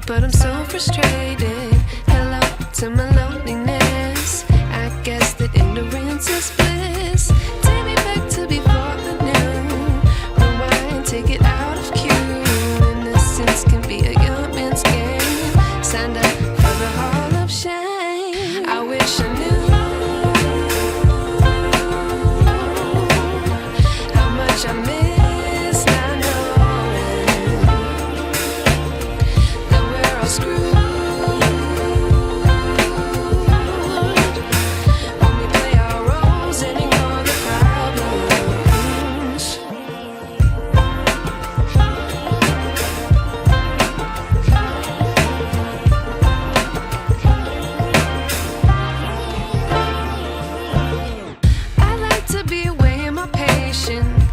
but I'm so frustrated. Hello to my loneliness. I guess that ignorance is bliss. Take me back to before the noon. Rewind, take it out of cue. Innocence can be a young man's game. Signed up for the hall of shame. I wish I knew how much I miss.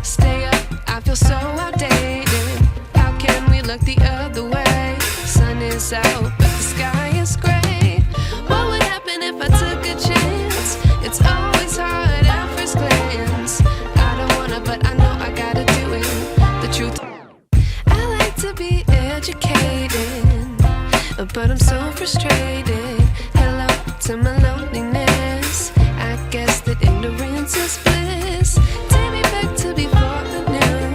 Stay up, I feel so outdated. How can we look the other way? Sun is out, but the sky is gray. What would happen if I took a chance? It's always hard at first glance. I don't wanna, but I know I gotta do it. The truth, I like to be educated, but I'm so frustrated. Hello to my loneliness. I guess that ignorance is bliss. Take me back to before the noon.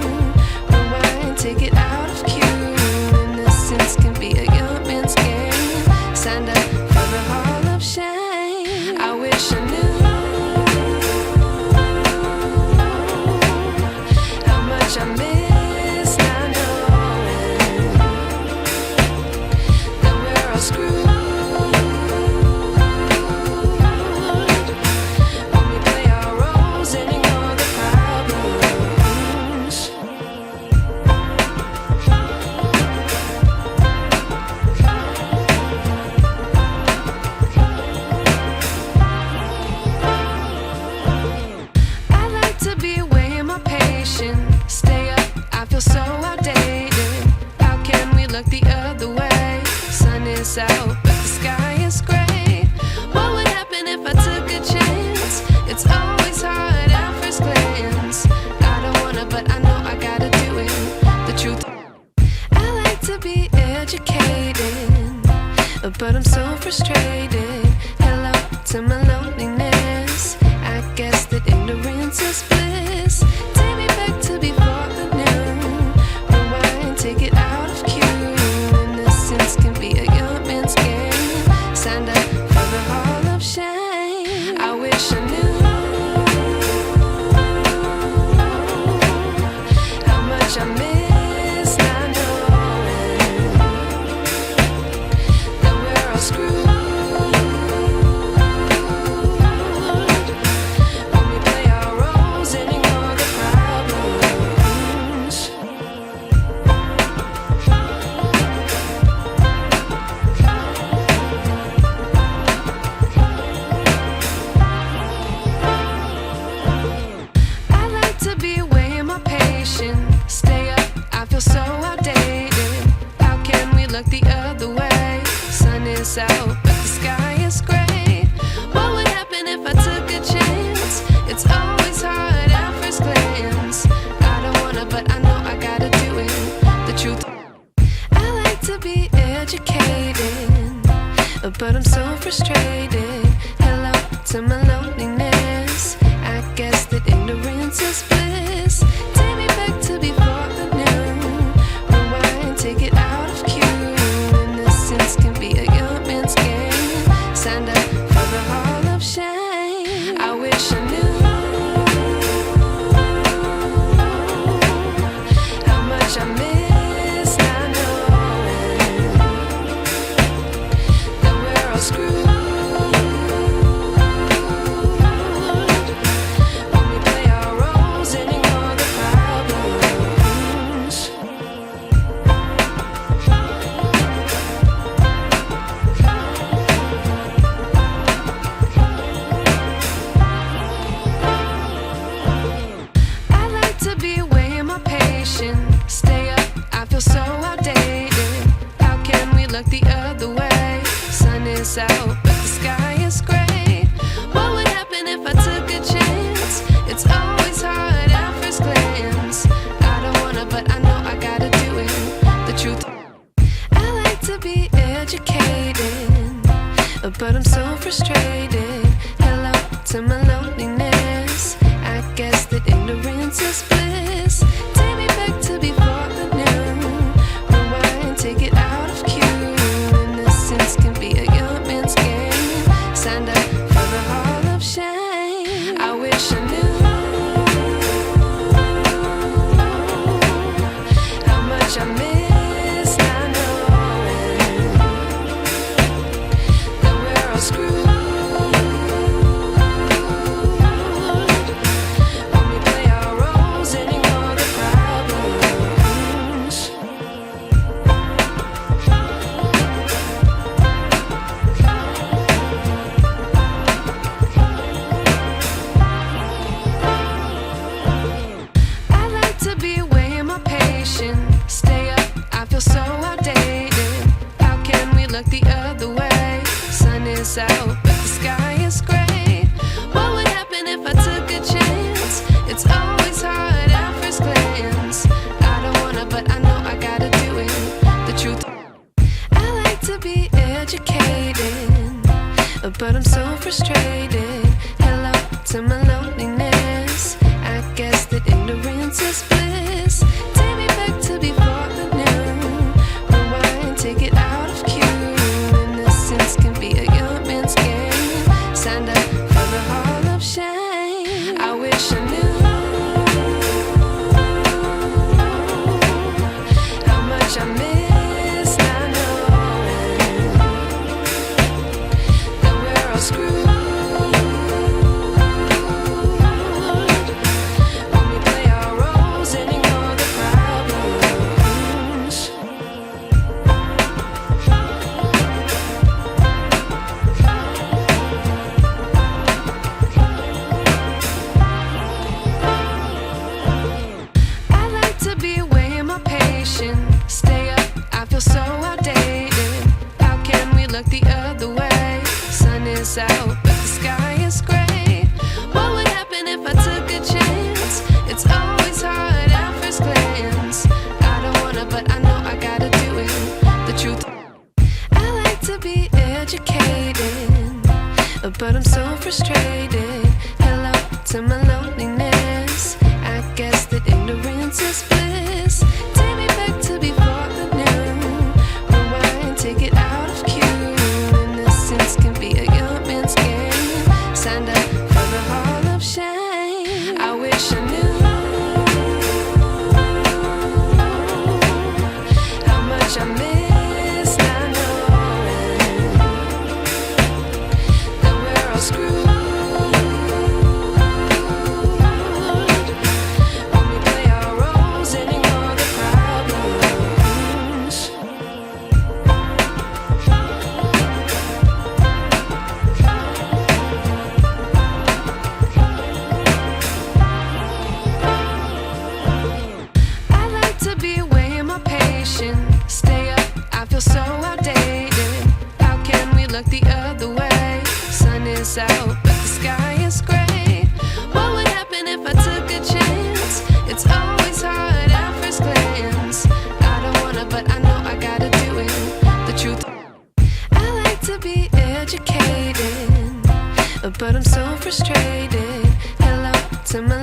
Rewind, take it out of cue. Innocence can be a young man's game. Signed up for the hall of shame. I wish I knew how much I miss not knowing that we're all screwed. Stay up, I feel so outdated. How can we look the other way? Sun is out, but the sky is gray. What would happen if I took a chance? It's always hard at first glance. I don't wanna, but I know I gotta do it. The truth, I like to be educated, but I'm so frustrated. Hello to my loneliness. I guess that ignorance is bliss. Take me back to before the noon. Rewind, take it out of cue. Innocence can be a young man's game. Signed up for the hall of shame. I wish I knew how much I miss not knowing that we're all screwed. Stay up, I feel so outdated. How can we look the other way? Sun is out, but the sky is gray. What would happen if I took a chance? It's always hard at first glance. I don't wanna, but I know I gotta do it. The truth, I like to be educated, but I'm so frustrated. Hello to my loneliness. I guess that ignorance is bliss. Take me back to before the noon. Rewind, take it out of cue. Innocence can be a young man's game. Signed up for the hall of shame. I wish I knew how much I miss not knowing that we're all screwed. ignorance is bliss. Take me back to before the noon. Rewind, take it out of cue. Innocence can be a young man's game. Signed up for the hall of shame. I wish I knew how much I miss not knowing that we're all screwed. Stay up, I feel so outdated. How can we look the other way? Sun is out, but the sky is gray. What would happen if I took a chance? It's always hard at first glance. I don't wanna, but I know I gotta do it. The truth, I like to be educated, but I'm so frustrated. Hello to my loneliness. I guess that ignorance is bliss. Take me back to before the noon. Rewind, take it out of cue. Innocence can be a young man's game. Signed up for the hall of shame. I wish I knew how much I miss not knowing that we're all screwed. Stay up, I feel so outdated. How can we look the other way? Sun is out, but the sky is gray. What would happen if I took a chance? It's always hard at first glance. I don't wanna, but I know I gotta do it. The truth, I like to be educated, but I'm so frustrated. Hello to my